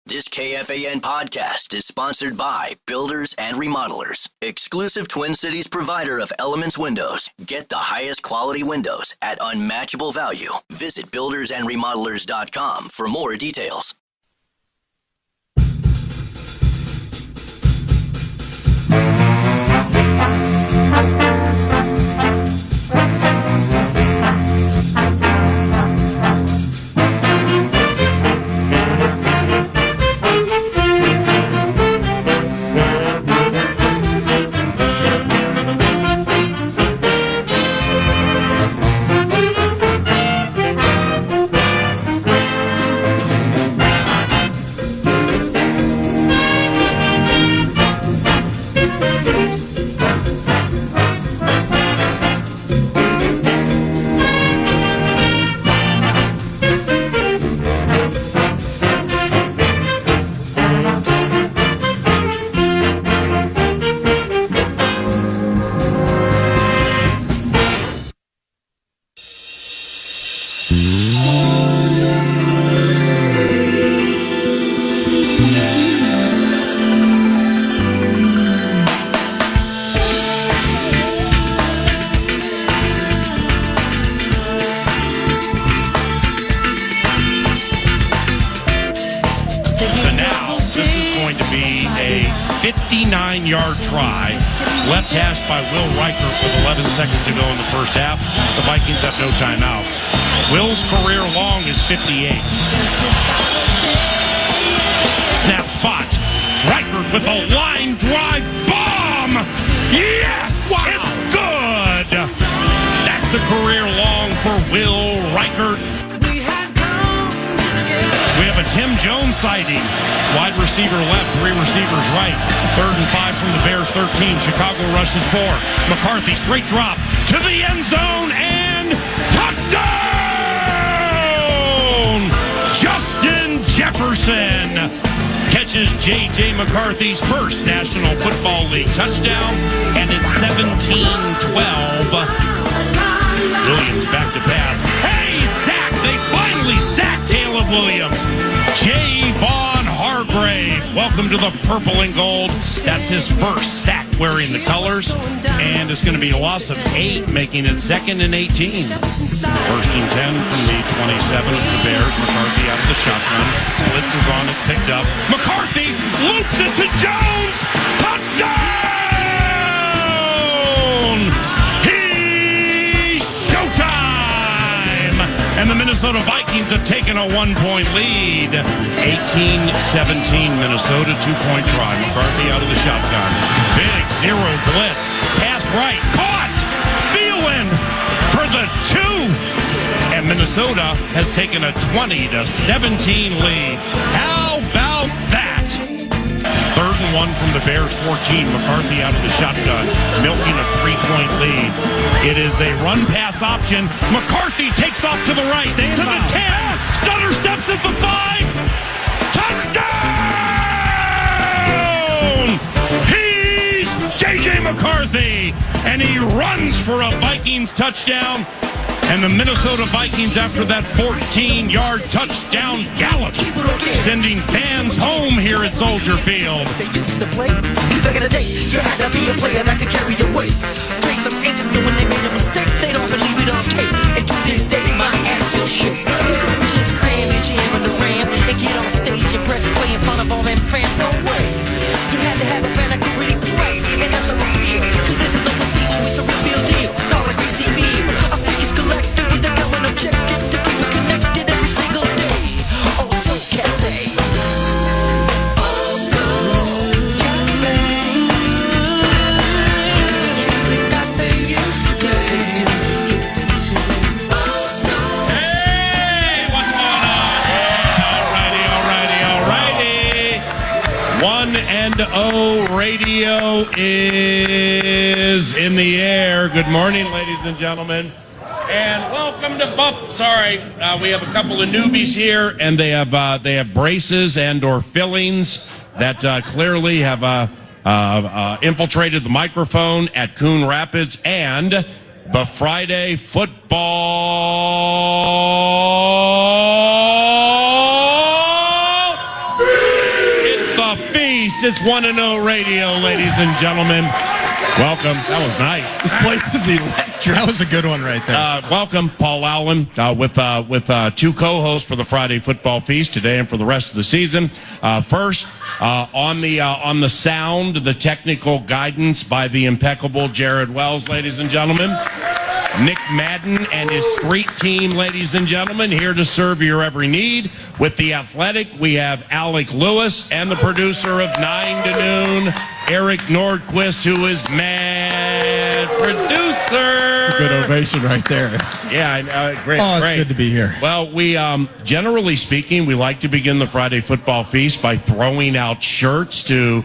This KFAN podcast is sponsored by Builders and Remodelers, exclusive Twin Cities provider of Elements Windows. Get the highest quality windows at unmatchable value. Visit buildersandremodelers.com for more details. Yard try, left hash by Will Reichert with 11 seconds to go in the first half. The Vikings have no timeouts. Will's career long is 58. Snap spot. Reichert with a line drive bomb. Yes! Wow. It's good! That's a career long for Will Reichert. We have a Tim Jones sighting. Wide receiver left, three receivers right. 3rd and 5 from the Bears, 13. Chicago rushes 4. McCarthy, straight drop to the end zone, and touchdown! Justin Jefferson catches J.J. McCarthy's first National Football League touchdown, and it's 17-12. Williams back to pass. Hey, sacked! They finally sacked Caleb Williams. Javon Hargrave, welcome to the purple and gold. That's his first sack wearing the colors, and it's going to be a loss of 8, making it 2nd and 18. 1st and 10 from the 27 of the Bears. McCarthy out of the shotgun. Blitz is on it, picked up. McCarthy loops it to Jones. Touchdown! He's showtime! And the Minnesota Vikings have taken a 1-point lead. 18-17 Minnesota, 2-point try. McCarthy out of the shotgun. Big zero blitz. Pass right. Caught! Thielen for the 2. And Minnesota has taken a 20-17 lead. How about that? 3rd and 1 from the Bears, 14. McCarthy out of the shotgun, milking a 3-point lead. It is a run-pass option. McCarthy takes off to the right, to the 10. Stutter steps at the 5. Touchdown! He's J.J. McCarthy, and he runs for a Vikings touchdown. And the Minnesota Vikings, after that 14-yard touchdown gallop, sending fans home here at Soldier Field. They used to play. Back in the day, you had to be a player that could carry your weight. Trade some ink, so when they made a mistake, they don't believe it on tape. And to this day, my ass still shakes. You couldn't just cram and jam on the ram and get on stage and press play in front of all them fans. No way. You had to have a band that could really play, and that's how I feel. Cause this is no placebo, it's a real deal. Call it BCB. I think it's collective with the common objective to keep it connected every single day. Oh, so can they? Hey, what's going on? Yeah, alrighty. 1-0 radio is in the air. Good morning, ladies and gentlemen. And welcome to Buff. Sorry, we have a couple of newbies here, and they have braces and/or fillings that clearly have infiltrated the microphone at Coon Rapids and the Friday football. Football Feast. It's 1-0 Radio, ladies and gentlemen. Welcome. That was nice. This place is electric. That was a good one right there. Welcome, Paul Allen, with two co-hosts for the Friday Football Feast today and for the rest of the season. First, on the sound, the technical guidance by the impeccable Jared Wells, ladies and gentlemen. Nick Madden and his street team, ladies and gentlemen, here to serve your every need. With the Athletic, we have Alec Lewis and the producer of 9 to Noon, Eric Nordquist, who is mad producer. Good ovation right there. Yeah, great. Oh, it's great. good to be here. Well, we generally speaking, we like to begin the Friday Football Feast by throwing out shirts to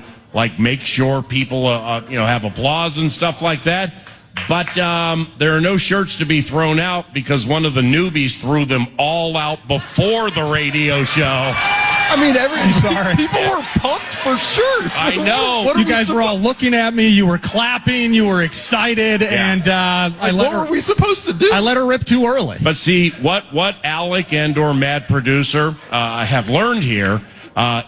make sure people have applause and stuff like that. But there are no shirts to be thrown out because one of the newbies threw them all out before the radio show. I mean, people were pumped for shirts. I know. You guys were all looking at me. You were clapping. You were excited. Yeah. And what were we supposed to do? I let her rip too early. But see, what Alec and or Mad Producer have learned here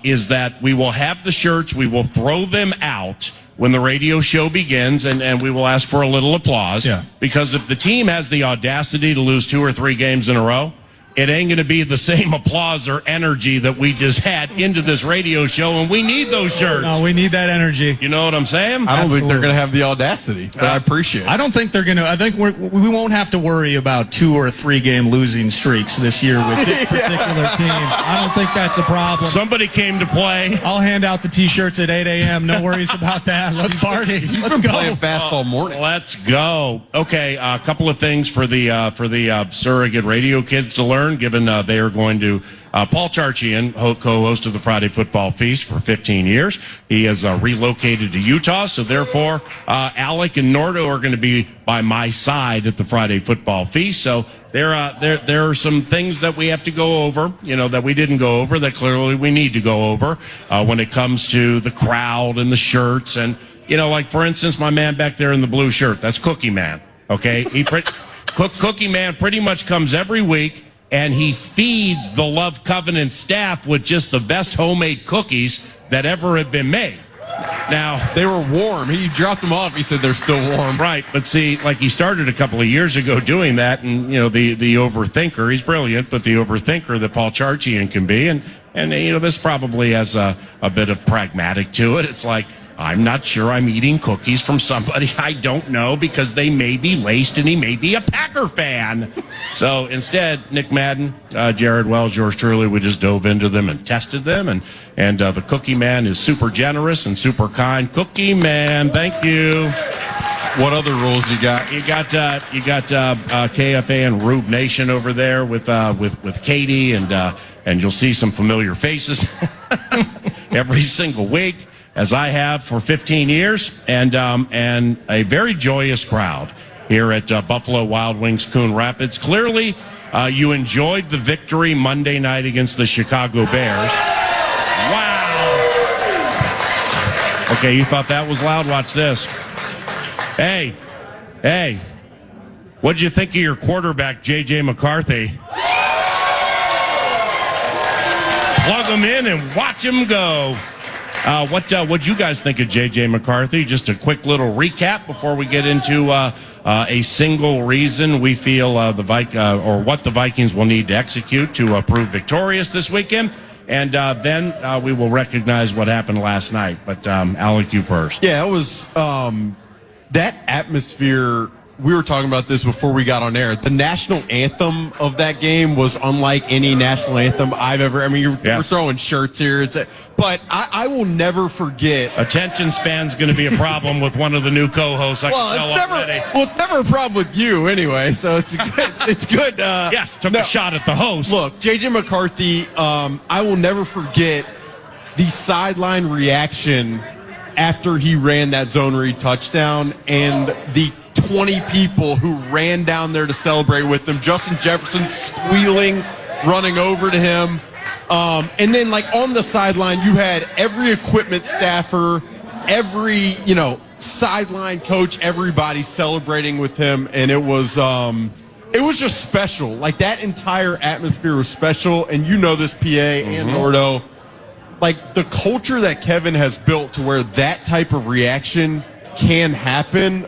is that we will have the shirts. We will throw them out when the radio show begins, and we will ask for a little applause. Yeah. Because if the team has the audacity to lose 2 or 3 games in a row, it ain't going to be the same applause or energy that we just had into this radio show, and we need those shirts. No, we need that energy. You know what I'm saying? I don't think they're going to have the audacity, but I appreciate it. I don't think they're going to. I think we won't have to worry about 2 or 3 game losing streaks this year with this particular team. I don't think that's a problem. Somebody came to play. I'll hand out the T-shirts at 8 a.m. No worries about that. Let's party. Let's go. Playing fastball morning. Let's go. Okay, a couple of things for the surrogate radio kids to learn, given they are going to Paul Charchian, co-host of the Friday Football Feast for 15 years. He has relocated to Utah, so therefore Alec and Nordo are going to be by my side at the Friday Football Feast. So there are some things that we have to go over, that we didn't go over, that clearly we need to go over when it comes to the crowd and the shirts. And, for instance, my man back there in the blue shirt, that's Cookie Man, okay? Cookie Man pretty much comes every week, and he feeds the Love Covenant staff with just the best homemade cookies that ever have been made. Now, they were warm. He dropped them off. He said they're still warm. Right, but see, he started a couple of years ago doing that, and the overthinker, he's brilliant, but the overthinker that Paul Charchian can be, and this probably has a bit of pragmatic to it. It's like, I'm not sure I'm eating cookies from somebody I don't know because they may be laced and he may be a Packer fan. So instead, Nick Madden, Jared Wells, yours truly, we just dove into them and tested them. And the Cookie Man is super generous and super kind. Cookie Man, thank you. What other rules you got? You got KFAN Rube Nation over there with Katie, and you'll see some familiar faces every single week, as I have for 15 years, and a very joyous crowd here at Buffalo Wild Wings Coon Rapids. Clearly, you enjoyed the victory Monday night against the Chicago Bears. Wow. Okay, you thought that was loud? Watch this. Hey, what'd you think of your quarterback, J.J. McCarthy? Plug him in and watch him go. What'd you guys think of J.J. McCarthy? Just a quick little recap before we get into a single reason we feel what the Vikings will need to execute to prove victorious this weekend. And then we will recognize what happened last night. But Alec, you first. Yeah, it was that atmosphere. We were talking about this before we got on air. The national anthem of that game was unlike any national anthem I've ever. I mean, we're throwing shirts here. But I will never forget. Attention span's going to be a problem with one of the new co-hosts. It's never a problem with you anyway. So it's good. It's good. Yes, took a shot at the host. Look, J.J. McCarthy. I will never forget the sideline reaction after he ran that zone read touchdown and the 20 people who ran down there to celebrate with him. Justin Jefferson squealing, running over to him. And then, on the sideline, you had every equipment staffer, every, sideline coach, everybody celebrating with him. And it was just special. That entire atmosphere was special. And this, PA and Nordo. like the culture that Kevin has built to where that type of reaction can happen,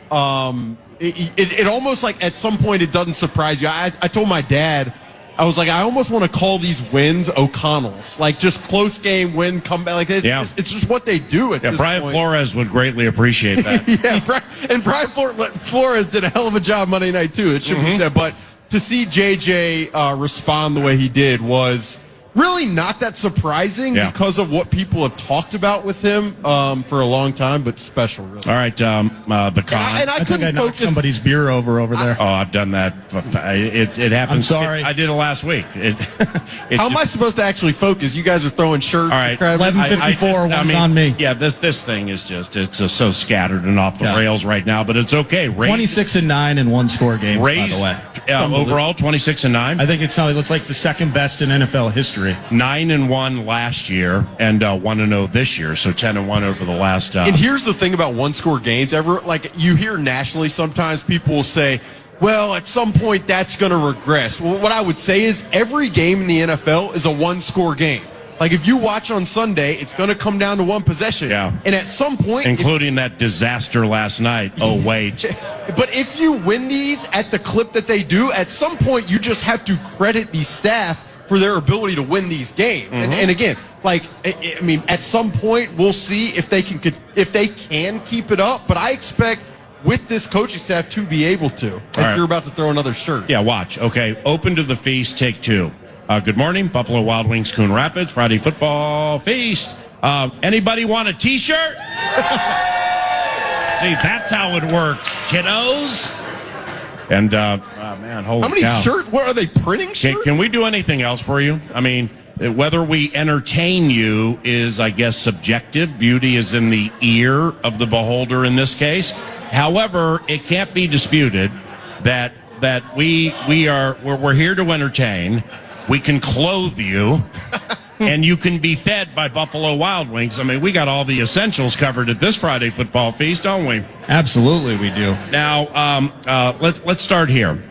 it almost like at some point it doesn't surprise you. I told my dad, I was like, I almost want to call these wins O'Connell's, like just close game win, come back. Like it's just what they do at this Brian point. Flores would greatly appreciate that. And Brian Flores did a hell of a job Monday night too. It should be said, but to see JJ respond the way he did was really not that surprising because of what people have talked about with him for a long time, but special, really. All right, the con. I think I knocked somebody's beer over there. I've done that. It happens. I'm sorry. I did it last week. How am I supposed to actually focus? You guys are throwing shirts. All right. 11:54, one's on me. Yeah, this thing is just, it's so scattered and off the rails right now, but it's okay. 26-9 in one-score games, by the way. Overall, 26-9. I think it's like the second best in NFL history. 9-1 last year and 1-0 this year, so 10-1 over the last. And here's the thing about one-score games. Like you hear nationally, sometimes people will say, "Well, at some point that's going to regress." Well, what I would say is every game in the NFL is a one-score game. Like if you watch on Sunday, it's going to come down to one possession. Yeah. And at some point, including that disaster last night. Oh wait. But if you win these at the clip that they do, at some point you just have to credit the staff for their ability to win these games. And again, like I mean, at some point we'll see if they can keep it up. But I expect with this coaching staff to be able to. You're about to throw another shirt. Yeah, watch. Okay, open to the feast. Take two. Good morning, Buffalo Wild Wings, Coon Rapids, Friday football feast. Anybody want a T-shirt? See, that's how it works, kiddos. And, man, holy cow. How many shirts? What are they printing shirts? Can we do anything else for you? I mean, whether we entertain you is, I guess, subjective. Beauty is in the ear of the beholder in this case. However, it can't be disputed that we're here to entertain. We can clothe you. And you can be fed by Buffalo Wild Wings. I mean, we got all the essentials covered at this Friday football feast, don't we? Absolutely, we do. Now, let's start here.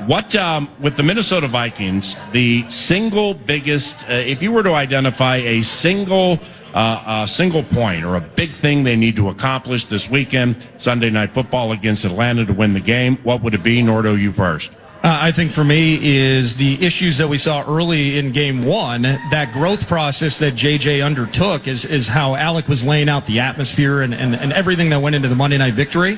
With the Minnesota Vikings, the single biggest, if you were to identify a single point or a big thing they need to accomplish this weekend, Sunday Night Football against Atlanta to win the game, what would it be? Nordo, you first. I think for me is the issues that we saw early in game one, that growth process that JJ undertook is how Alec was laying out the atmosphere and everything that went into the Monday night victory.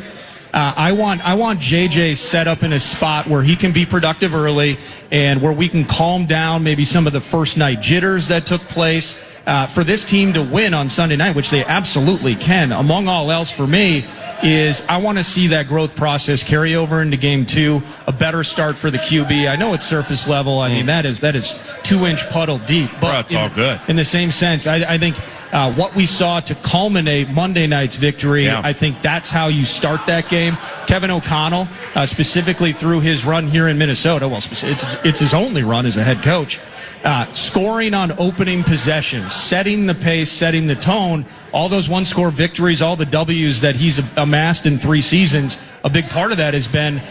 I want JJ set up in a spot where he can be productive early and where we can calm down maybe some of the first night jitters that took place for this team to win on Sunday night, which they absolutely can. Among all else for me is I want to see that growth process carry over into game two, a better start for the QB. I know it's surface level. I mean, that is 2-inch puddle deep. But it's all good. In the same sense, I think what we saw to culminate Monday night's victory, I think that's how you start that game. Kevin O'Connell, specifically through his run here in Minnesota, well, it's his only run as a head coach, scoring on opening possessions, setting the pace, setting the tone, all those one-score victories, all the W's that he's amassed in 3 seasons, a big part of that has been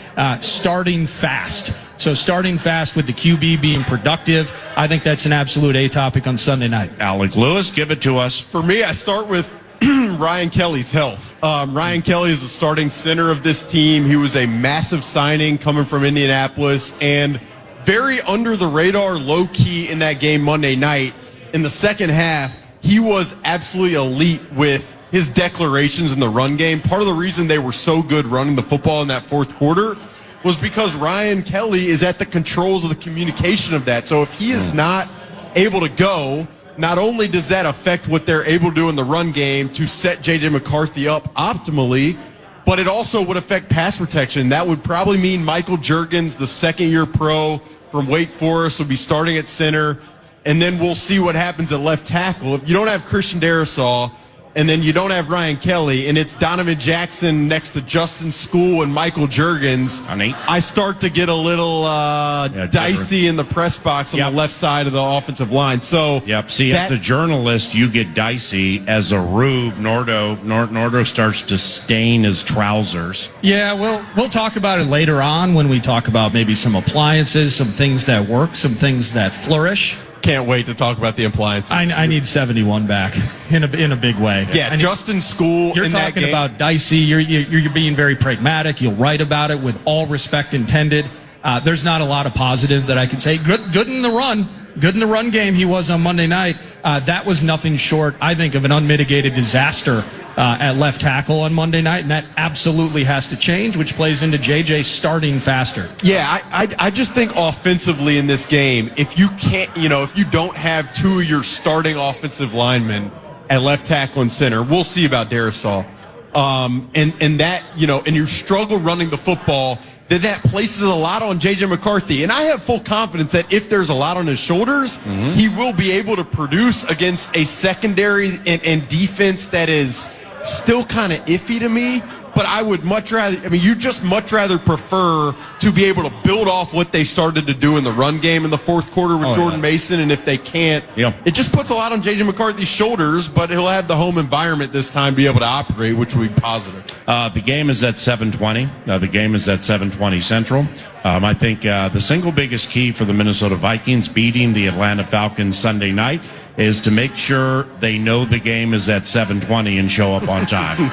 starting fast. So starting fast with the QB being productive, I think that's an absolute A topic on Sunday night. Alec Lewis, give it to us. For me, I start with Ryan Kelly's health. Ryan Kelly is the starting center of this team. He was a massive signing coming from Indianapolis and very under the radar, low key in that game Monday night. In the second half, he was absolutely elite with his declarations in the run game. Part of the reason they were so good running the football in that fourth quarter was because Ryan Kelly is at the controls of the communication of that. So if he is not able to go, not only does that affect what they're able to do in the run game to set J.J. McCarthy up optimally, but it also would affect pass protection. That would probably mean Michael Juergens, the second-year pro from Wake Forest, would be starting at center, and then we'll see what happens at left tackle. If you don't have Christian Darrisaw, and then you don't have Ryan Kelly, and it's Donovan Jackson next to Justin School and Michael Juergens, I start to get a little dicey in the press box on the left side of the offensive line. So, see, as a journalist, you get dicey. As a rube, Nordo starts to stain his trousers. Yeah, we'll talk about it later on when we talk about maybe some appliances, some things that work, some things that flourish. can't wait to talk about the appliances. I need 71 back in a big way. Yeah, Justin School. You're in that talking game. about dicey. You're being very pragmatic. You'll write about it with all respect intended. There's not a lot of positive that I can say. Good in the run. Good in the run game he was on Monday night. That was nothing short, I think, of an unmitigated disaster at left tackle on Monday night, and that absolutely has to change, which plays into JJ starting faster. Yeah, I just think offensively in this game, if you can't, if you don't have two of your starting offensive linemen at left tackle and center, we'll see about Darisaw. And that, and you struggle running the football, then that places a lot on J.J. McCarthy. And I have full confidence that if there's a lot on his shoulders, he will be able to produce against a secondary and defense that is still kind of iffy to me. But I would much rather, you just much rather prefer to be able to build off what they started to do in the run game in the fourth quarter with Jordan Mason. And if they can't, it just puts a lot on J.J. McCarthy's shoulders, but he'll have the home environment this time to be able to operate, which will be positive. The game is at 7:20. The game is at 7:20 Central. I think the single biggest key for the Minnesota Vikings beating the Atlanta Falcons Sunday night is to make sure they know the game is at 7:20 and show up on time.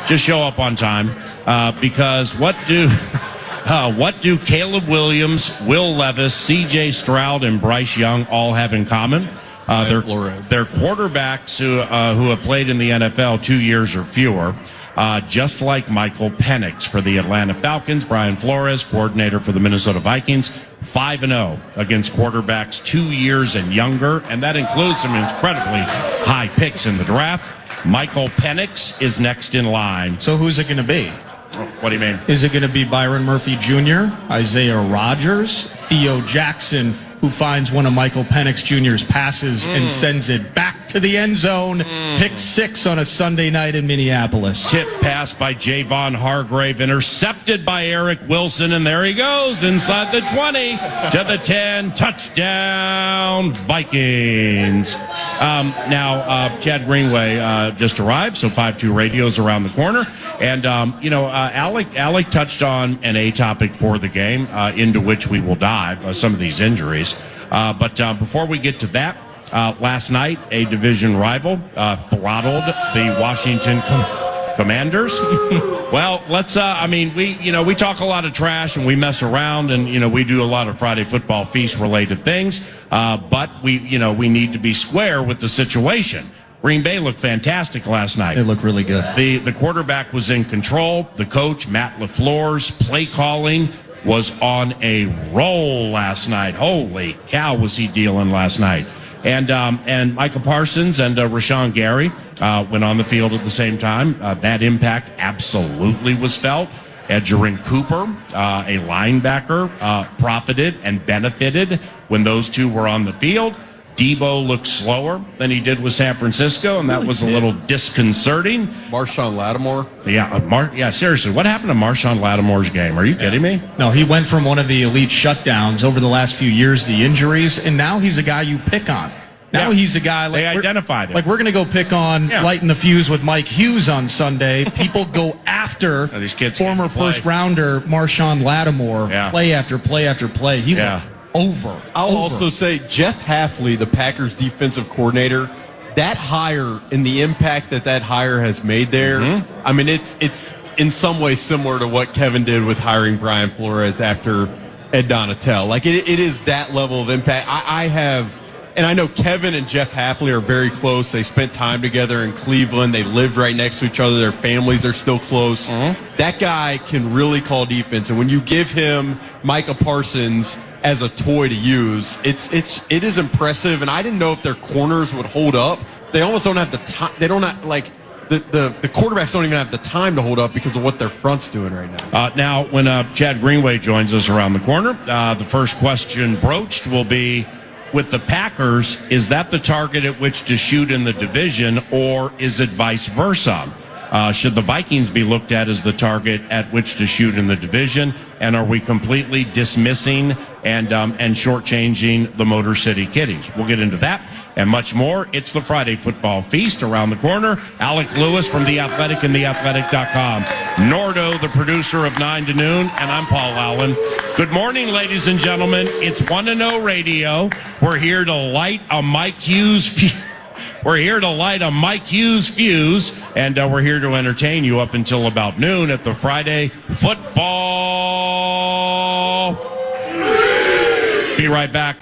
Just show up on time, because what do Caleb Williams, Will Levis, C.J. Stroud, and Bryce Young all have in common? They're quarterbacks who have played in the NFL 2 years or fewer. Just like Michael Penix for the Atlanta Falcons, Brian Flores, coordinator for the Minnesota Vikings, 5-0 against quarterbacks 2 years and younger, and that includes some incredibly high picks in the draft. Michael Penix is next in line. So who's it going to be? What do you mean? Is it going to be Byron Murphy Jr., Isaiah Rodgers, Theo Jackson, who finds one of Michael Penix Jr.'s passes and sends it back to the end zone? Pick 6 on a Sunday night in Minneapolis. Tip pass by Javon Hargrave, intercepted by Eric Wilson, and there he goes inside the 20 to the 10. Touchdown, Vikings. Now, Chad Greenway just arrived, so 5-2 radio's around the corner. And, Alec touched on an A topic for the game, into which we will dive, some of these injuries. But before we get to that, last night, a division rival throttled the Washington Commanders. Well, let's, we talk a lot of trash and we mess around and, we do a lot of Friday Football Feast related things. But we need to be square with the situation. Green Bay looked fantastic last night. They look really good. The quarterback was in control. The coach, Matt LaFleur's play calling was on a roll last night. Holy cow, was he dealing last night. And Micah Parsons and Rashawn Gary went on the field at the same time. That impact absolutely was felt. Edgerrin Cooper, a linebacker, profited and benefited when those two were on the field. Debo looked slower than he did with San Francisco, and that was a little disconcerting. Marshawn Lattimore. Yeah, seriously, what happened to Marshawn Lattimore's game? Are you kidding me? No, he went from one of the elite shutdowns over the last few years, the injuries, and now he's a guy you pick on. Now he's a guy like they identified him. Like we're going to go pick on lighting the fuse with Mike Hughes on Sunday. People go after these kids former first rounder Marshawn Lattimore play after play after play. He looked over. I'll also say Jeff Hafley, the Packers defensive coordinator, that hire and the impact that hire has made there. I mean, it's in some ways similar to what Kevin did with hiring Brian Flores after Ed Donatel. Like it is that level of impact. And I know Kevin and Jeff Hafley are very close. They spent time together in Cleveland. They live right next to each other. Their families are still close. That guy can really call defense. And when you give him Micah Parsons as a toy to use, it is impressive. And I didn't know if their corners would hold up. They almost don't have the time. They don't have, like, the quarterbacks don't even have the time to hold up because of what their front's doing right now. Now, when Chad Greenway joins us around the corner, the first question broached will be, with the Packers, is that the target at which to shoot in the division, or is it vice versa? Should the Vikings be looked at as the target at which to shoot in the division? And are we completely dismissing and shortchanging the Motor City Kitties? We'll get into that and much more. It's the Friday Football Feast around the corner. Alec Lewis from The Athletic and TheAthletic.com. Nordo, the producer of 9 to Noon, and I'm Paul Allen. Good morning, ladies and gentlemen. It's 1-0 Radio. We're here to light a Mike Hughes fuse. We're here to light a Mike Hughes fuse, and we're here to entertain you up until about noon at the Friday Football. Be right back.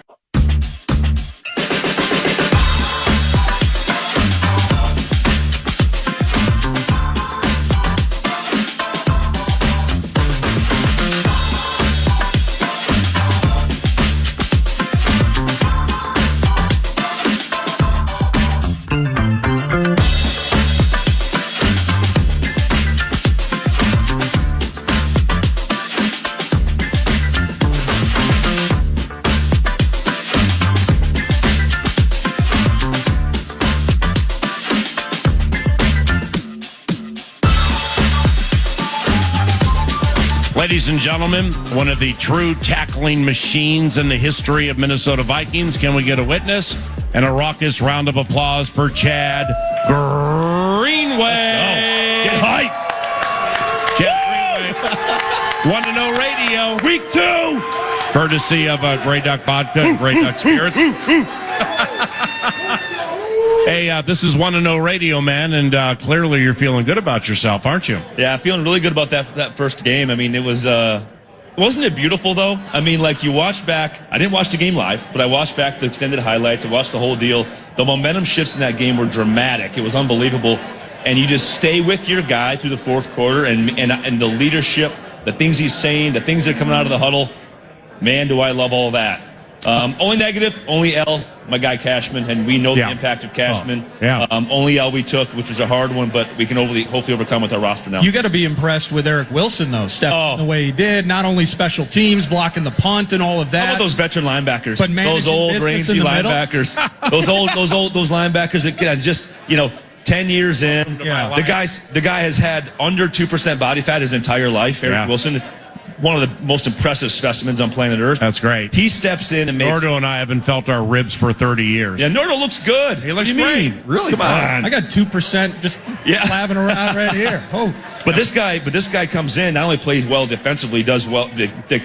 Ladies and gentlemen, one of the true tackling machines in the history of Minnesota Vikings. Can we get a witness? And a raucous round of applause for Chad Greenway. Get hype. Chad Greenway. 1-0 Radio. Week 2. Courtesy of Grey Duck Vodka and Grey Duck Spirits. Hey, this is 1-0 Radio, man, and clearly you're feeling good about yourself, aren't you? Yeah, feeling really good about that first game. I mean, it was wasn't it beautiful though? I mean, like you watch back. I didn't watch the game live, but I watched back the extended highlights. I watched the whole deal. The momentum shifts in that game were dramatic. It was unbelievable, and you just stay with your guy through the fourth quarter, and the leadership, the things he's saying, the things that are coming out of the huddle. Man, do I love all that. Only negative, only L, my guy Cashman, and we know the impact of Cashman. Only L we took, which was a hard one, but we can hopefully overcome with our roster now. You got to be impressed with Eric Wilson, though, stepping the way he did. Not only special teams, blocking the punt and all of that. How about those veteran linebackers? But those old rangy linebackers. those linebackers that just 10 years in. Yeah. The guy has had under 2% body fat his entire life. Eric Wilson. One of the most impressive specimens on planet Earth. That's great. He steps in and makes... Nordo and I haven't felt our ribs for 30 years. Yeah, Nordo looks good. He looks great. Really? Come on. I got 2% just flapping around right here. Oh. But this guy comes in, not only plays well defensively, does well,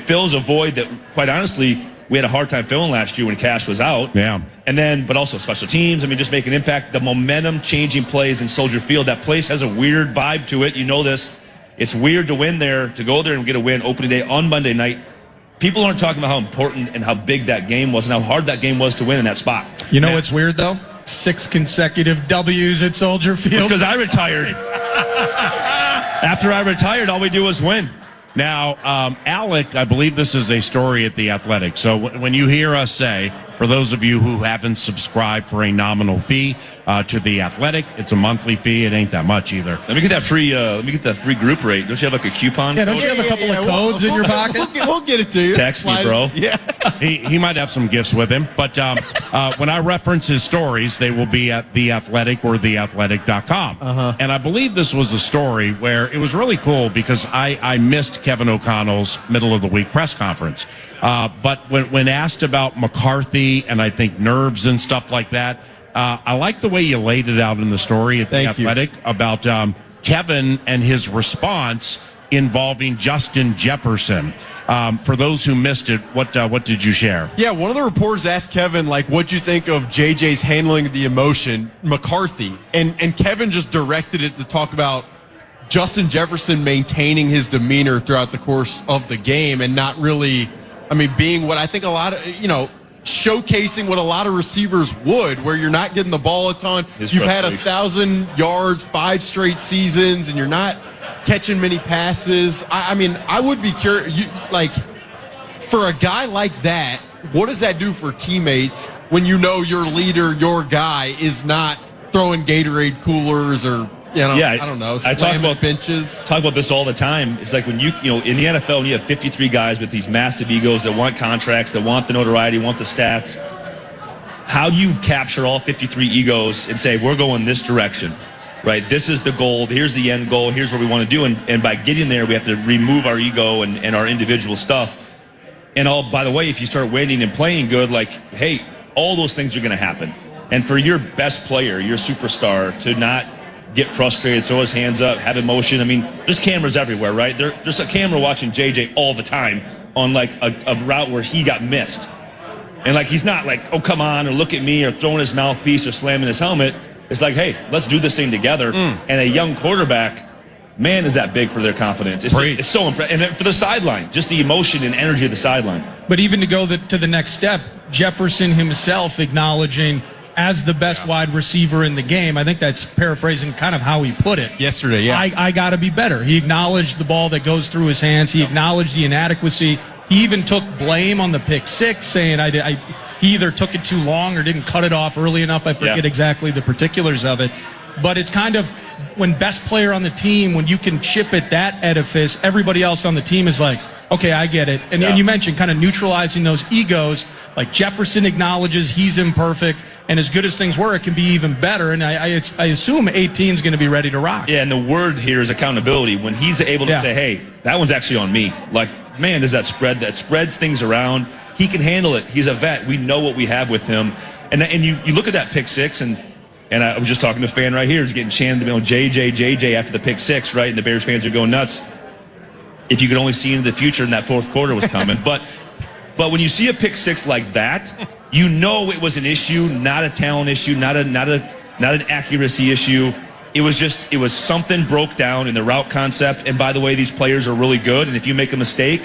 fills a void that, quite honestly, we had a hard time filling last year when Cash was out. Yeah. But also special teams. I mean, just make an impact. The momentum-changing plays in Soldier Field. That place has a weird vibe to it. You know this. It's weird to win there, to go there and get a win opening day on Monday night. People aren't talking about how important and how big that game was and how hard that game was to win in that spot. You know what's weird, though? 6 consecutive W's at Soldier Field. It's because I retired. After I retired, all we do was win. Now, Alec, I believe this is a story at The Athletic. So when you hear us say, for those of you who haven't subscribed for a nominal fee to The Athletic, it's a monthly fee. It ain't that much either. Let me get that free group rate. Don't you have like a coupon? Yeah, don't you have a couple of codes in your pocket? We'll get it to you. Text me, bro. Yeah. He might have some gifts with him. But when I reference his stories, they will be at The Athletic or TheAthletic.com. And I believe this was a story where it was really cool because I missed Kevin O'Connell's middle of the week press conference. But when asked about McCarthy and I think nerves and stuff like that, I like the way you laid it out in the story at The Athletic about Kevin and his response involving Justin Jefferson. For those who missed it, what did you share? Yeah, one of the reporters asked Kevin, what'd you think of JJ's handling of the emotion, McCarthy? And Kevin just directed it to talk about Justin Jefferson maintaining his demeanor throughout the course of the game and not really, being what I think a lot of, showcasing what a lot of receivers would, where you're not getting the ball a ton. You've had 1,000 yards, 5 straight seasons, and you're not catching many passes. I would be curious, for a guy like that, what does that do for teammates when you know your leader, your guy, is not throwing Gatorade coolers or I don't know. I talk about benches. Talk about this all the time. It's like when you in the NFL, when you have 53 guys with these massive egos that want contracts, that want the notoriety, want the stats. How do you capture all 53 egos and say we're going this direction? right? This is the goal. Here's the end goal. Here's what we want to do. And by getting there, we have to remove our ego and our individual stuff. And by the way, if you start winning and playing good, like, hey, all those things are going to happen. And for your best player, your superstar, to not get frustrated, throw his hands up, have emotion. I mean, there's cameras everywhere, right? There's a camera watching JJ all the time on like a route where he got missed. And like, he's not like, oh, come on, or look at me, or throwing his mouthpiece or slamming his helmet. It's like, hey, let's do this thing together. And a young quarterback, man, is that big for their confidence. It's so impressive. And for the sideline, just the emotion and energy of the sideline. But even to go to the next step, Jefferson himself acknowledging as the best wide receiver in the game. I think that's paraphrasing kind of how he put it. Yesterday, yeah. I got to be better. He acknowledged the ball that goes through his hands. He acknowledged the inadequacy. He even took blame on the pick six, saying he either took it too long or didn't cut it off early enough. I forget exactly the particulars of it. But it's kind of when best player on the team, when you can chip at that edifice, everybody else on the team is like, okay, I get it. And you mentioned kind of neutralizing those egos. Like Jefferson acknowledges he's imperfect, and as good as things were, it can be even better. And I assume 18 is going to be ready to rock. Yeah, and the word here is accountability. When he's able to say, hey, that one's actually on me. Like, man, does that spreads things around. He can handle it. He's a vet. We know what we have with him. And you look at that pick six, and I was just talking to a fan right here who's getting chanted, JJ after the pick six, right? And the Bears fans are going nuts. If you could only see into the future, and that fourth quarter was coming. But when you see a pick six like that, you know it was an issue, not a talent issue, not an accuracy issue. It was something broke down in the route concept. And by the way, these players are really good. And if you make a mistake,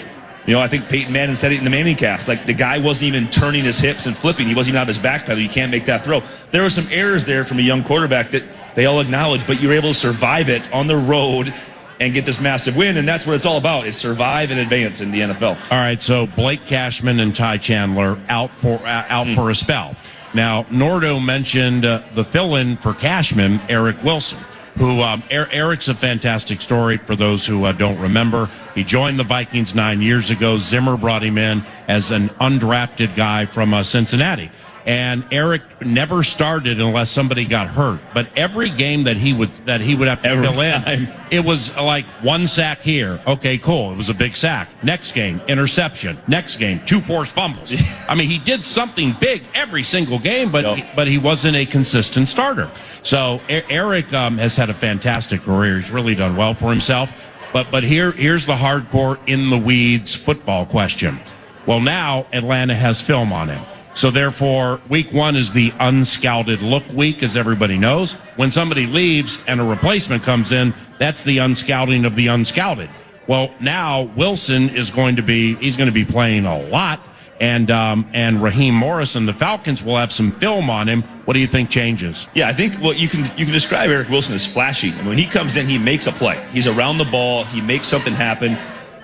I think Peyton Manning said it in the Manning cast. Like, the guy wasn't even turning his hips and flipping. He wasn't even out of his back pedal. You can't make that throw. There were some errors there from a young quarterback that they all acknowledge, but you're able to survive it on the road and get this massive win, and that's what it's all about, is survive and advance in the NFL. All right, so Blake Cashman and Ty Chandler out for a spell. Now, Nordo mentioned the fill-in for Cashman, Eric Wilson, who Eric's a fantastic story for those who don't remember. He joined the Vikings 9 years ago. Zimmer brought him in as an undrafted guy from Cincinnati. And Eric never started unless somebody got hurt. But every game that he would have to fill in, it was like one sack here. Okay, cool. It was a big sack. Next game, interception. Next game, 2 forced fumbles. I mean, he did something big every single game, but he wasn't a consistent starter. So Eric has had a fantastic career. He's really done well for himself. But here's the hardcore in the weeds football question. Well, now Atlanta has film on him. So therefore, week 1 is the unscouted look week, as everybody knows. When somebody leaves and a replacement comes in, that's the unscouting of the unscouted. Well, now Wilson is going to be playing a lot, and Raheem Morris and the Falcons will have some film on him. What do you think changes? Yeah, I think you can describe Eric Wilson as flashy. I mean, when he comes in, he makes a play. He's around the ball. He makes something happen.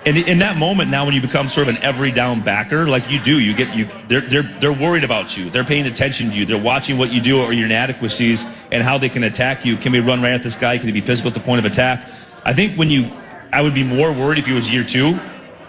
And in that moment now, when you become sort of an every down backer, like they're worried about you. They're paying attention to you. They're watching what you do or your inadequacies and how they can attack you. Can we run right at this guy? Can he be physical at the point of attack? I think I would be more worried if he was year 2.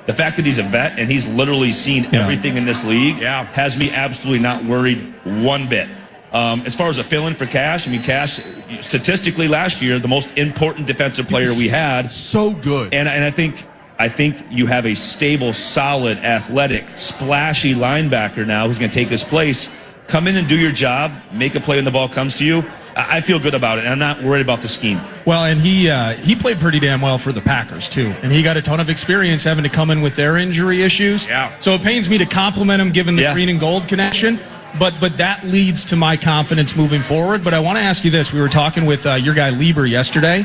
The fact that he's a vet and he's literally seen everything in this league has me absolutely not worried one bit. As far as a fill-in for Cash, I mean, Cash, statistically last year, the most important defensive player we had. So good. And I think you have a stable, solid, athletic, splashy linebacker now who's going to take his place. Come in and do your job, make a play when the ball comes to you. I feel good about it, and I'm not worried about the scheme. Well, and he played pretty damn well for the Packers, too. And he got a ton of experience having to come in with their injury issues. Yeah. So it pains me to compliment him given the green and gold connection. But that leads to my confidence moving forward. But I want to ask you this. We were talking with your guy Lieber yesterday.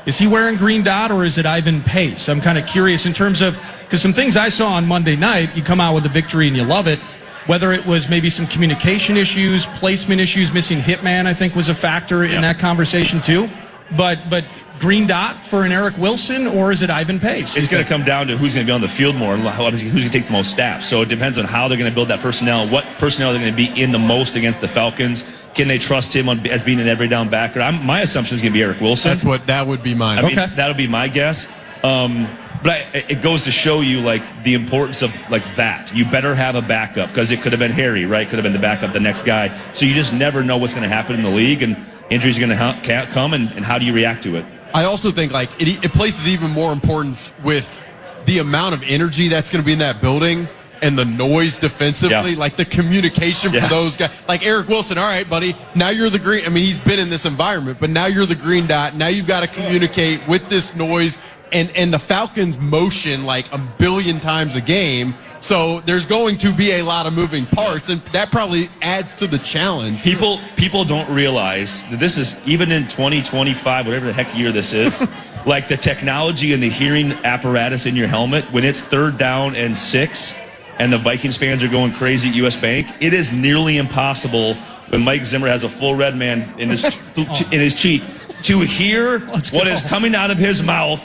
Is he wearing green dot or is it Ivan Pace? I'm kind of curious in terms of, because some things I saw on Monday night, you come out with a victory and you love it, whether it was maybe some communication issues, placement issues, missing Hitman, I think was a factor in that conversation too. But green dot for an Eric Wilson, or is it Ivan Pace? It's going to come down to who's going to be on the field more and who's going to take the most snaps. So it depends on how they're going to build that personnel, what personnel they're going to be in the most against the Falcons. Can they trust him as being an every down backer? My assumption is going to be Eric Wilson. That would be mine. I mean, that'll be my guess. But it goes to show you, like, the importance of, like, that. You better have a backup, because it could have been Harry, right? Could have been the backup, the next guy. So you just never know what's going to happen in the league. And injuries are going to come, and how do you react to it? I also think like it places even more importance with the amount of energy that's going to be in that building and the noise defensively, like the communication for those guys. Like Eric Wilson, all right, buddy, now you're the green. I mean, he's been in this environment, but now you're the green dot. Now you've got to communicate with this noise, and the Falcons motion like a billion times a game. So there's going to be a lot of moving parts, and that probably adds to the challenge. People don't realize that this is, even in 2025, whatever the heck year this is, like the technology and the hearing apparatus in your helmet, when it's 3rd down and 6, and the Vikings fans are going crazy at US Bank, it is nearly impossible when Mike Zimmer has a full red man in his cheek to hear what is coming out of his mouth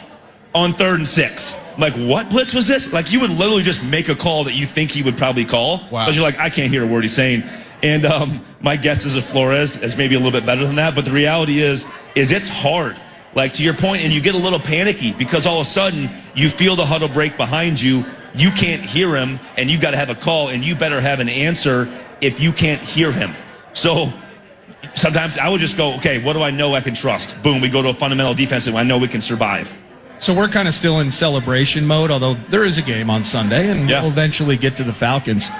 on 3rd and 6. Like, what blitz was this? Like, you would literally just make a call that you think he would probably call. Because you're like, I can't hear a word he's saying. And my guess is that Flores is maybe a little bit better than that. But the reality is it's hard. Like, to your point, and you get a little panicky because all of a sudden you feel the huddle break behind you. You can't hear him, and you got to have a call, and you better have an answer if you can't hear him. So sometimes I would just go, okay, what do I know I can trust? Boom, we go to a fundamental defense that I know we can survive. So we're kind of still in celebration mode, although there is a game on Sunday, and we'll eventually get to the Falcons.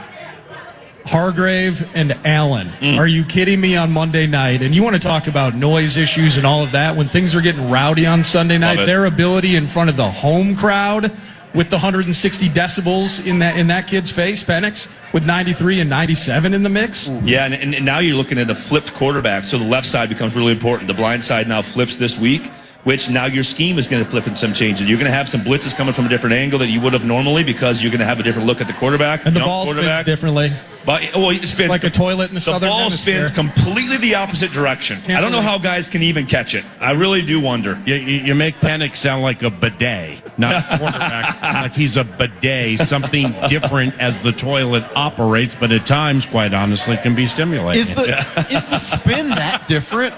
Hargrave and Allen. Are you kidding me on Monday night? And you want to talk about noise issues and all of that. When things are getting rowdy on Sunday night, their ability in front of the home crowd with the 160 decibels in that kid's face, Penix, with 93 and 97 in the mix. Yeah, and now you're looking at a flipped quarterback, so the left side becomes really important. The blind side now flips this week, which now your scheme is going to flip in some changes. You're going to have some blitzes coming from a different angle that you would have normally because you're going to have a different look at the quarterback. And the ball spins differently. But, it spins like a toilet in the southern hemisphere. The ball spins completely the opposite direction. I don't know how guys can even catch it. I really do wonder. You make Penix sound like a bidet, not a quarterback. Like he's a bidet, something different as the toilet operates, but at times, quite honestly, can be stimulating. Is the spin that different?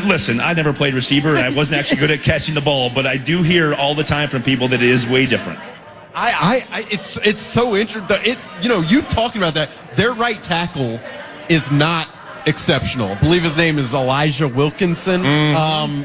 Listen, I never played receiver, and I wasn't actually good at catching the ball, but I do hear all the time from people that it is way different. It's so interesting. You talking about that, their right tackle is not exceptional. I believe his name is Elijah Wilkinson.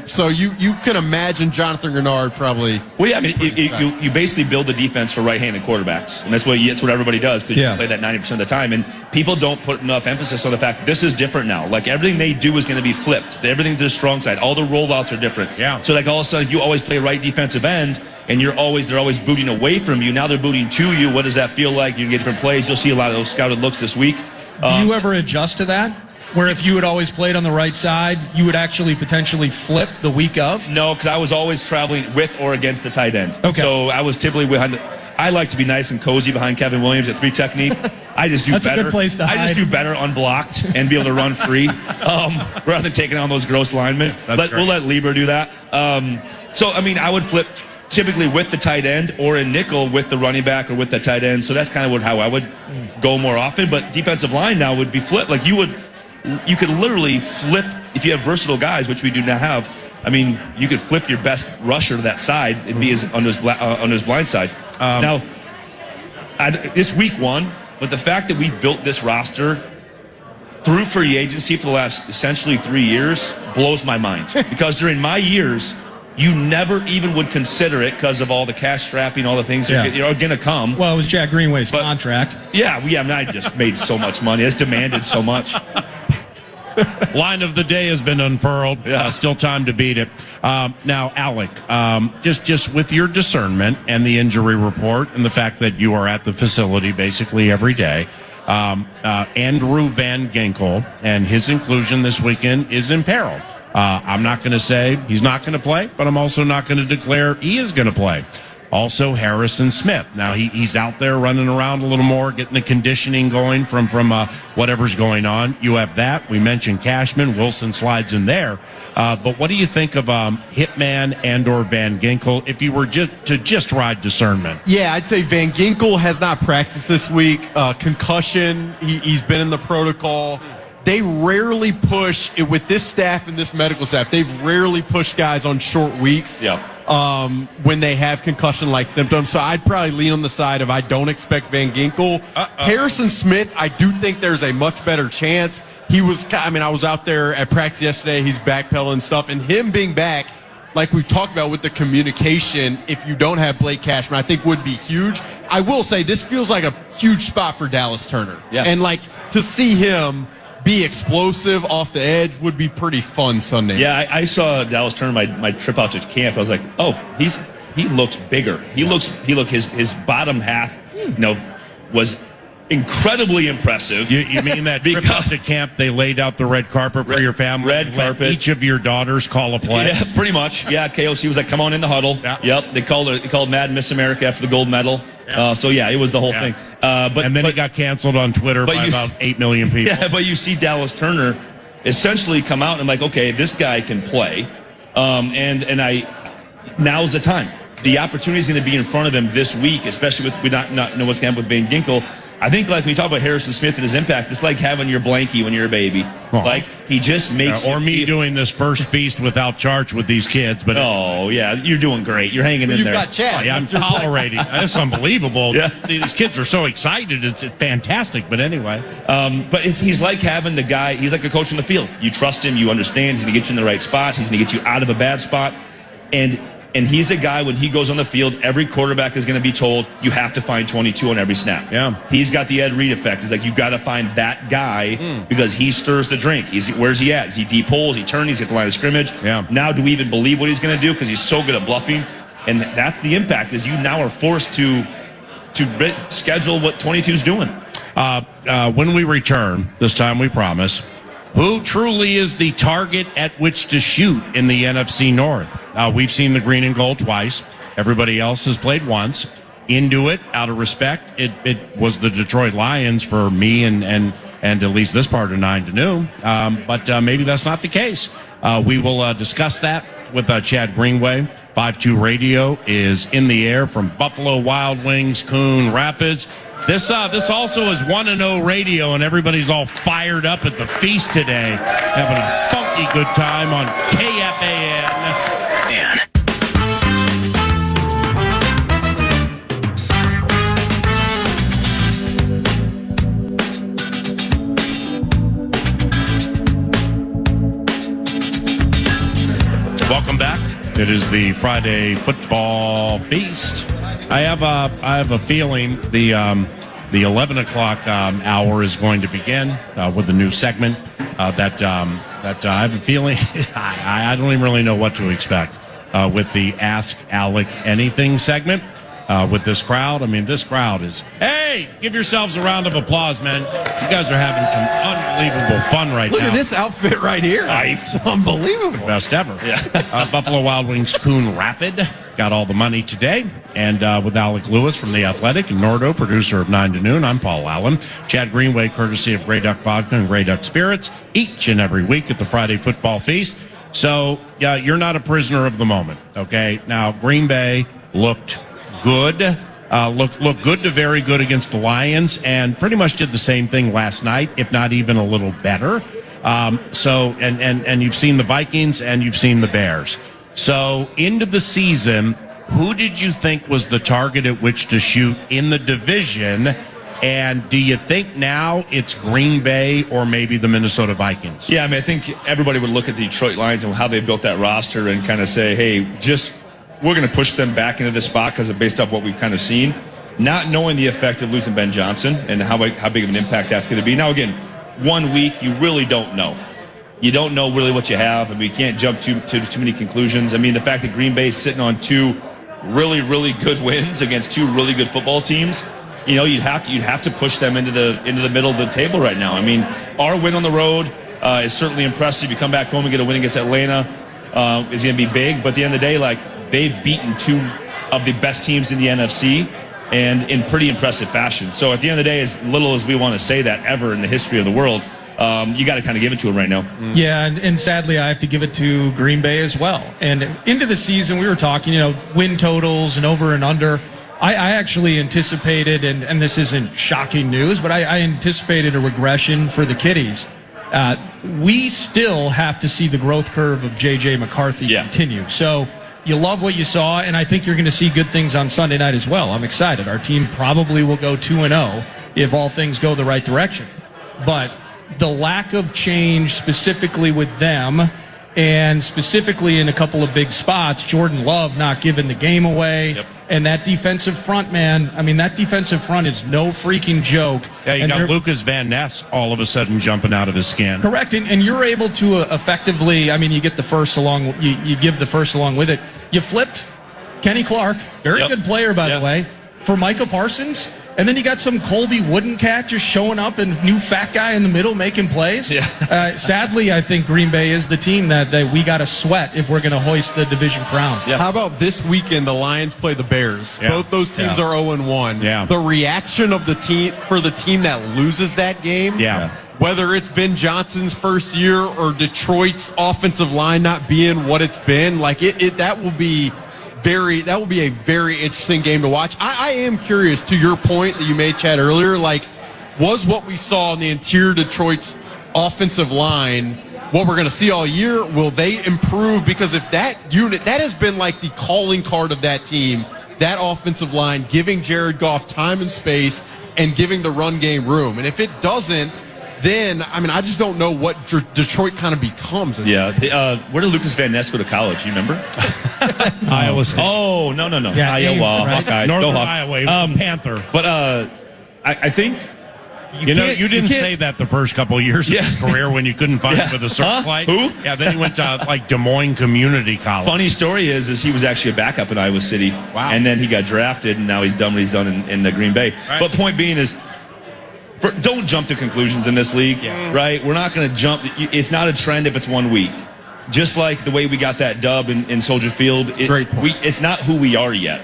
So you can imagine Jonathan Grenard probably. Well, yeah, I mean, you basically build the defense for right-handed quarterbacks, and that's what everybody does because you play that 90% of the time. And people don't put enough emphasis on the fact this is different now. Like everything they do is going to be flipped. Everything to the strong side. All the rollouts are different. Yeah. So like all of a sudden, if you always play right defensive end, and they're always booting away from you. Now they're booting to you. What does that feel like? You get different plays. You'll see a lot of those scouted looks this week. Do you ever adjust to that? Where if you had always played on the right side, you would actually potentially flip the week of? No, because I was always traveling with or against the tight end. Okay. So I was typically behind I like to be nice and cozy behind Kevin Williams at 3 technique. I just do That's better. A good place to hide. I just do better unblocked and be able to run free rather than taking on those gross linemen. We'll let Lieber do that. So, I mean, I would flip typically with the tight end or in nickel with the running back or with the tight end. So that's kind of how I would go more often. But defensive line now would be flipped. Like you could literally flip if you have versatile guys, which we do not have. I mean, you could flip your best rusher to that side and be on his blind side. Now, it's week 1, but the fact that we've built this roster through free agency for the last essentially 3 years blows my mind. Because during my years, you never even would consider it because of all the cash strapping, all the things that are going to come. Well, it was Jack Greenway's contract. Yeah, I just made so much money. It's demanded so much. Line of the day has been unfurled. Yeah. Still time to beat it. Now, Alec, just with your discernment and the injury report and the fact that you are at the facility basically every day, Andrew Van Ginkel and his inclusion this weekend is imperiled. I'm not going to say he's not going to play, but I'm also not going to declare he is going to play. Also, Harrison Smith. Now, he's out there running around a little more, getting the conditioning going from whatever's going on. You have that. We mentioned Cashman. Wilson slides in there. But what do you think of Hitman and or Van Ginkel if you were just ride discernment? Yeah, I'd say Van Ginkel has not practiced this week. Concussion. He's been in the protocol. They rarely push it with this staff and this medical staff. They've rarely pushed guys on short weeks. Yeah. When they have concussion-like symptoms. So I'd probably lean on the side of I don't expect Van Ginkel. Harrison Smith, I do think there's a much better chance. he was, I mean, I was out there at practice yesterday. He's backpedaling and stuff. And him being back, like we've talked about with the communication, if you don't have Blake Cashman, I think would be huge. I will say this feels like a huge spot for Dallas Turner. Yeah. And, like, to see him be explosive off the edge would be pretty fun Sunday. Yeah, I saw Dallas Turner my trip out to camp. I was like, oh, he looks bigger. He looked his bottom half, was incredibly impressive. You mean that trip out to camp, they laid out the red carpet for your family? Red carpet. Each of your daughters call a play? Yeah, pretty much. Yeah, KOC was like, come on in the huddle. Yeah. Yep, they called Mad Miss America after the gold medal. Yeah. So, yeah, it was the whole thing. But it got canceled on Twitter by about 8 million people. Yeah, but you see Dallas Turner essentially come out and like, okay, this guy can play. Now's the time. The opportunity is going to be in front of him this week, especially with we not know what's going to happen with Van Ginkel. I think, like, when you talk about Harrison Smith and his impact, it's like having your blankie when you're a baby. Oh. Like, he just makes or me doing this first feast without charge with these kids. But oh, yeah, you're doing great. You're hanging in You've there. got Chad. Oh, yeah, I'm tolerating. That's unbelievable. Yeah. These kids are so excited. It's fantastic. But anyway. But he's like having the guy, he's like a coach in the field. You trust him. You understand. He's going to get you in the right spots. He's going to get you out of a bad spot. And he's a guy, when he goes on the field, every quarterback is going to be told, you have to find 22 on every snap. Yeah. He's got the Ed Reed effect. It's like, you got to find that guy because he stirs the drink. Where's he at? Is he deep holes? Is he turning? He's at the line of scrimmage. Yeah. Now, do we even believe what he's going to do? Because he's so good at bluffing. And that's the impact, is you now are forced to schedule what 22's doing. When we return, this time we promise, who truly is the target at which to shoot in the NFC North? We've seen the green and gold twice. Everybody else has played once. Into it, out of respect, it was the Detroit Lions for me and at least this part of 9 to noon. But maybe that's not the case. We will discuss that with Chad Greenway. 5-2 Radio is in the air from Buffalo Wild Wings, Coon Rapids. This also is 1-0 Radio, and everybody's all fired up at the feast today, having a funky good time on KFAN. Man. Welcome back. It is the Friday football feast. I have a feeling the 11 o'clock hour is going to begin with a new segment that I have a feeling I don't even really know what to expect with the Ask Alec Anything segment with this crowd. I mean, this crowd is, hey, give yourselves a round of applause, man. You guys are having some unbelievable fun right now. Look at this outfit right here. It's unbelievable. Best ever. Yeah. Buffalo Wild Wings Coon Rapid got all the money today. And with Alec Lewis from The Athletic and Nordo, producer of 9 to Noon, I'm Paul Allen. Chad Greenway, courtesy of Grey Duck Vodka and Grey Duck Spirits, each and every week at the Friday Football Feast. So, you're not a prisoner of the moment, okay? Now, Green Bay looked good. Looked good to very good against the Lions, and pretty much did the same thing last night, if not even a little better. And you've seen the Vikings and you've seen the Bears. So into the season, who did you think was the target at which to shoot in the division? And do you think now it's Green Bay or maybe the Minnesota Vikings? Yeah, I mean, I think everybody would look at the Detroit Lions and how they built that roster and kind of say, hey, we're going to push them back into this spot because of based off what we've kind of seen, not knowing the effect of losing Ben Johnson and how big of an impact that's going to be. Now, again, 1 week, you really don't know. You don't know really what you have, and we can't jump to too many conclusions. I mean, the fact that Green Bay is sitting on 2 really, really good wins against 2 really good football teams, you'd have to push them into the middle of the table right now. I mean, our win on the road is certainly impressive. You come back home and get a win against Atlanta is going to be big, but at the end of the day, like, they've beaten 2 of the best teams in the NFC and in pretty impressive fashion. So at the end of the day, as little as we want to say that ever in the history of the world, you got to kind of give it to them right now. Yeah, and sadly, I have to give it to Green Bay as well. And into the season, we were talking, win totals and over and under. I actually anticipated, and this isn't shocking news, but I anticipated a regression for the Kitties. We still have to see the growth curve of J.J. McCarthy continue. So you love what you saw, and I think you're going to see good things on Sunday night as well. I'm excited. Our team probably will go 2-0 if all things go the right direction. But the lack of change specifically with them, and specifically in a couple of big spots, Jordan Love not giving the game away, and that defensive front, man, I mean, that defensive front is no freaking joke. Yeah, you got Lucas Van Ness all of a sudden jumping out of his skin. Correct, and you're able to effectively, I mean, you get the first along, you give the first along with it. You flipped Kenny Clark, very good player, by the way, for Micah Parsons. And then you got some Colby Woodencat just showing up and new fat guy in the middle making plays. Sadly, I think Green Bay is the team that we got to sweat if we're going to hoist the division crown. How about this weekend, the Lions play the Bears? Both those teams are 0-1. The reaction of the team for the team that loses that game, whether it's Ben Johnson's first year or Detroit's offensive line not being what it's been, like that will be a very interesting game to watch. I am curious, to your point that you made, Chad, earlier, like, was what we saw in the interior Detroit's offensive line what we're going to see all year? Will they improve? Because if that unit, that has been like the calling card of that team, that offensive line, giving Jared Goff time and space and giving the run game room. And if it doesn't, then, I mean, I just don't know what Detroit kind of becomes. Where did Lucas Van Ness go to college? You remember? Iowa State. Oh, no. Yeah, Iowa, right? Hawkeyes. Northern Go Hawks. Iowa, he was a Panther. But I think... You didn't say that the first couple of years of his career when you couldn't find him for the Searchlight. Who? Yeah, then he went to like Des Moines Community College. Funny story is he was actually a backup in Iowa City. Wow. And then he got drafted, and now he's done what he's done in the Green Bay. Right. But point being is, don't jump to conclusions in this league, right? We're not going to jump. It's not a trend if it's 1 week. Just like the way we got that dub in Soldier Field, it's not who we are yet.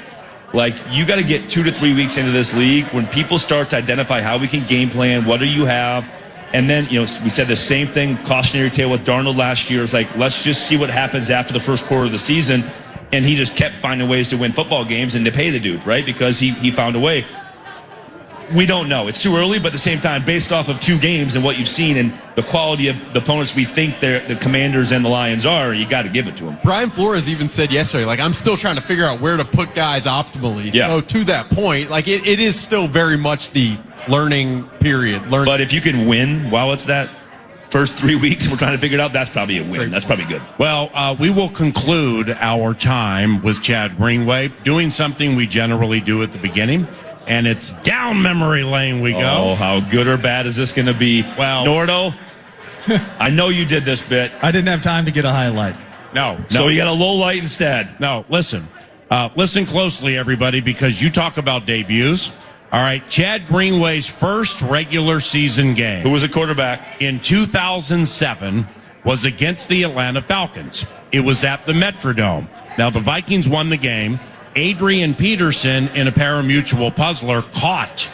Like, you got to get 2 to 3 weeks into this league when people start to identify how we can game plan, what do you have, and then, we said the same thing, cautionary tale with Darnold last year. It's like, let's just see what happens after the first quarter of the season, and he just kept finding ways to win football games and to pay the dude, right? Because he found a way. We don't know. It's too early, but at the same time, based off of 2 games and what you've seen and the quality of the opponents we think the Commanders and the Lions are, you got to give it to them. Brian Flores even said yesterday, like, I'm still trying to figure out where to put guys optimally. Yeah. So to that point, like, it is still very much the learning period. But if you can win while it's that first 3 weeks and we're trying to figure it out, that's probably a win. That's probably good. Well, we will conclude our time with Chad Greenway doing something we generally do at the beginning. And it's down memory lane we go. Oh, how good or bad is this going to be? Well, Nordo, I know you did this bit. I didn't have time to get a highlight. No. So you got a low light instead. No, listen. Listen closely, everybody, because you talk about debuts. All right, Chad Greenway's first regular season game. Who was a quarterback? In 2007 was against the Atlanta Falcons. It was at the Metrodome. Now, the Vikings won the game. Adrian Peterson, in a pari-mutuel puzzler, caught,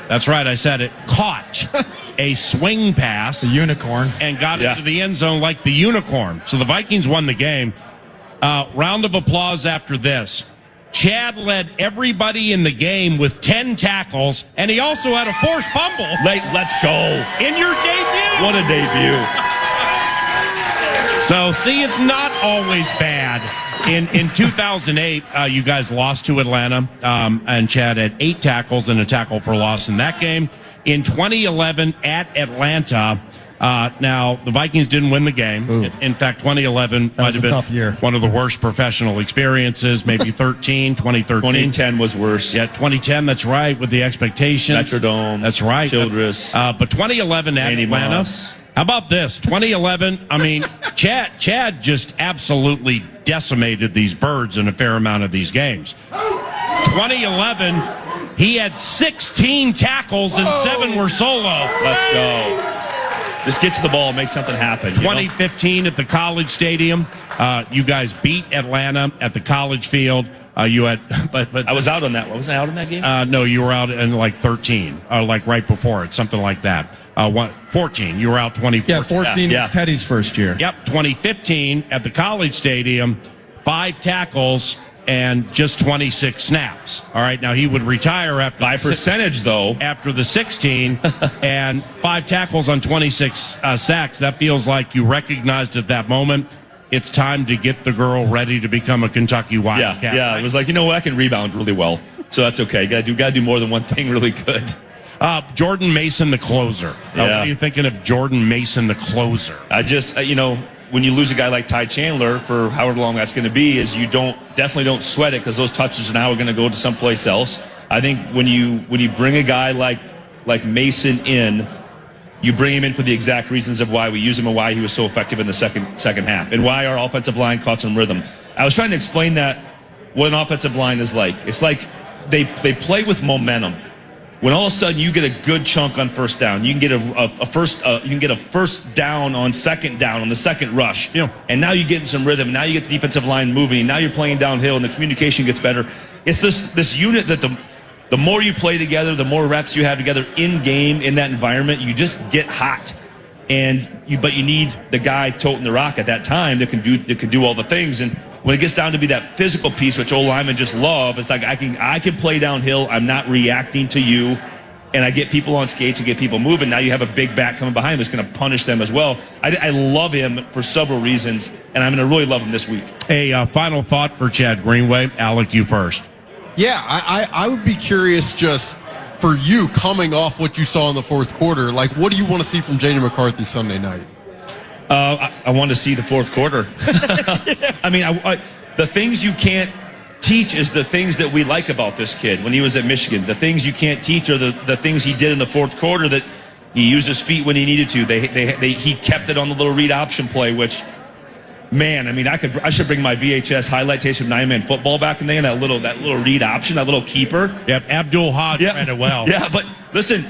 that's right, I said it, caught a swing pass. The unicorn. And got into the end zone like the unicorn. So the Vikings won the game. Round of applause after this. Chad led everybody in the game with 10 tackles, and he also had a forced fumble. Let's go. In your debut. What a debut. So, see, it's not always bad. In 2008, you guys lost to Atlanta, and Chad had 8 tackles and a tackle for loss in that game. In 2011 at Atlanta, now the Vikings didn't win the game. In fact, 2011 might have been one of the worst professional experiences, maybe 2013. 2010 was worse. Yeah, 2010, that's right, with the expectations. Metrodome. That's right. Childress. But 2011 at Atlanta. Moss. How about this? 2011, I mean, Chad just absolutely decimated these birds in a fair amount of these games. 2011, he had 16 tackles and 7 were solo. Let's go. Just get to the ball, make something happen. 2015 at the College Stadium, you guys beat Atlanta at the College Field. You had, but I was out on that. Was I out on that game? No, you were out in like 13, like right before it, something like that. 14, you were out 2014. Yeah, 14 was Teddy's first year. Yep, 2015 at the College Stadium, 5 tackles and just 26 snaps. All right, now he would retire after by percentage though after the 16 and 5 tackles on 26 sacks. That feels like you recognized at that moment it's time to get the girl ready to become a Kentucky Wildcat. Yeah. Right? It was like, you know what, I can rebound really well, so that's okay. Got to do more than one thing really good. Jordan Mason, the closer. Yeah. What are you thinking of Jordan Mason, the closer? I just, when you lose a guy like Ty Chandler for however long that's going to be, is you definitely don't sweat it because those touches now are going to go to someplace else. I think when you bring a guy like Mason in, you bring him in for the exact reasons of why we use him and why he was so effective in the second half and why our offensive line caught some rhythm. I was trying to explain that what an offensive line is like. It's like they play with momentum. When all of a sudden you get a good chunk on first down, you can get a first down on second down on the second rush, and now you get in some rhythm. Now you get the defensive line moving. Now you're playing downhill, and the communication gets better. It's this unit that the more you play together, the more reps you have together in game in that environment, you just get hot. But you need the guy toting the rock at that time that can do all the things. And when it gets down to be that physical piece, which old linemen just love, it's like I can play downhill. I'm not reacting to you, and I get people on skates and get people moving. Now you have a big back coming behind him that's going to punish them as well. I love him for several reasons, and I'm going to really love him this week. A final thought for Chad Greenway. Alec, you first. Yeah, I would be curious just for you coming off what you saw in the fourth quarter. Like, what do you want to see from J.J. McCarthy Sunday night? I want to see the fourth quarter. I mean, the things you can't teach is the things that we like about this kid when he was at Michigan. The things you can't teach are the things he did in the fourth quarter, that he used his feet when he needed to. He kept it on the little read option play, which, man, I mean, I should bring my VHS highlight tapes of 9-man football back in the day, and that little read option, that little keeper. Yep, Abdul Hodge ran it well. Yeah, but listen,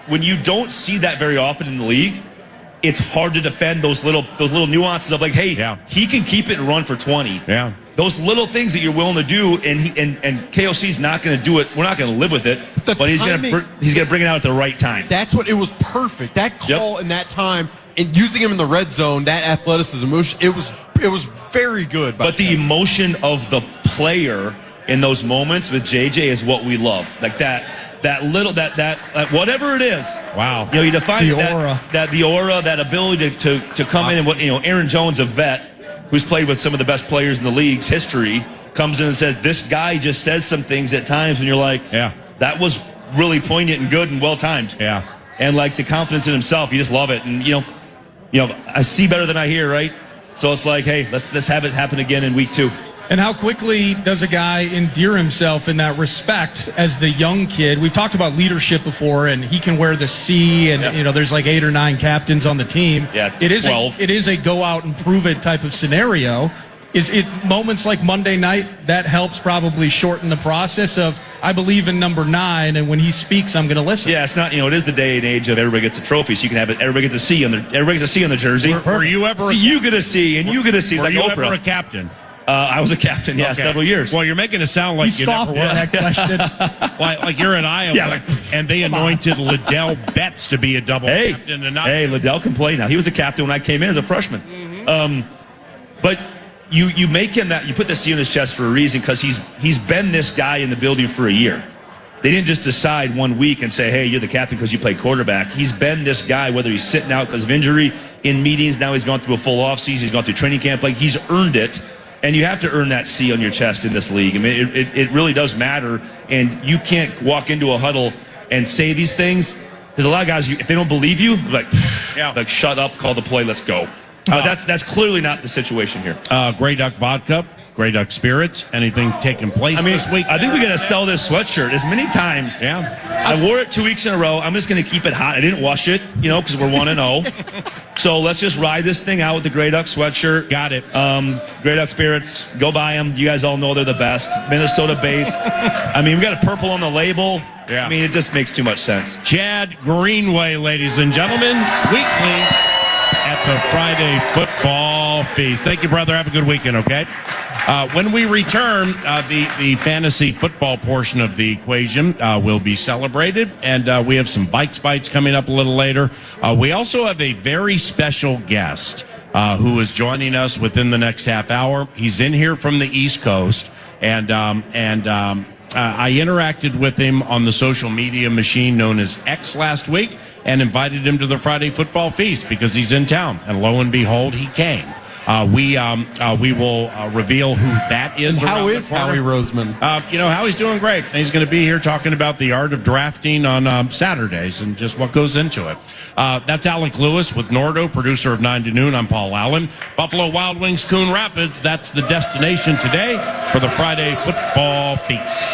when you don't see that very often in the league, it's hard to defend those little nuances of like, hey, he can keep it and run for 20. Yeah. Those little things that you're willing to do, and KOC's not going to do it. We're not going to live with it, but he's going to bring it out at the right time. That's what it was perfect. That call in that time and using him in the red zone, that athleticism, it was very good. But the emotion of the player in those moments with JJ is what we love. Like that whatever it is. Wow. You define the aura. The aura, that ability to come in and Aaron Jones, a vet who's played with some of the best players in the league's history, comes in and says, this guy just says some things at times when you're like, that was really poignant and good and well timed. Yeah. And like the confidence in himself, you just love it. And I see better than I hear, right? So it's like, hey, let's have it happen again in week 2. And how quickly does a guy endear himself in that respect as the young kid? We've talked about leadership before, and he can wear the C, and there's like 8 or 9 captains on the team. Yeah, it is 12. It is a go out and prove it type of scenario. Is it moments like Monday night that helps probably shorten the process of, I believe in number 9, and when he speaks, I'm going to listen? Yeah, it's not. It is the day and age of everybody gets a trophy, so you can have it. Everybody gets a C on the jersey. Were you ever? See, you get a C, and you get a C. It's Were like you Oprah. ever a captain? I was a captain, several years. Well, you're making it sound like you never scoffed were. at that question. like you're in Iowa, and they anointed Liddell Betts to be a double captain. Hey, Liddell can play now. He was a captain when I came in as a freshman. Mm-hmm. But you make him that. You put the C on his chest for a reason, because he's been this guy in the building for a year. They didn't just decide one week and say, hey, you're the captain because you play quarterback. He's been this guy, whether he's sitting out because of injury, in meetings. Now he's gone through a full offseason. He's gone through training camp. Like, he's earned it. And you have to earn that C on your chest in this league. I mean, it really does matter. And you can't walk into a huddle and say these things. There's a lot of guys, if they don't believe you, like shut up, call the play, let's go. That's clearly not the situation here. Grey Duck Vodka, Grey Duck Spirits, anything taking place this week? I think we got to sell this sweatshirt as many times. Yeah. I wore it 2 weeks in a row. I'm just going to keep it hot. I didn't wash it, because we're 1-0. So let's just ride this thing out with the Grey Duck sweatshirt. Got it. Grey Duck Spirits, go buy them. You guys all know they're the best. Minnesota-based. I mean, we got a purple on the label. Yeah. I mean, it just makes too much sense. Chad Greenway, ladies and gentlemen, weekly at the Friday Football Feast. Thank you, brother. Have a good weekend, okay? When we return, the fantasy football portion of the equation will be celebrated, and we have some Bikes Bites coming up a little later. We also have a very special guest who is joining us within the next half hour. He's in here from the East Coast, and I interacted with him on the social media machine known as X last week and invited him to the Friday Football Feast because he's in town, and lo and behold, he came. we will reveal who that is. How around is the corner. Howie Roseman? Howie's doing great. He's going to be here talking about the art of drafting on Saturdays and just what goes into it. That's Alec Lewis with Nordo, producer of 9 to Noon. I'm Paul Allen. Buffalo Wild Wings, Coon Rapids. That's the destination today for the Friday football feast.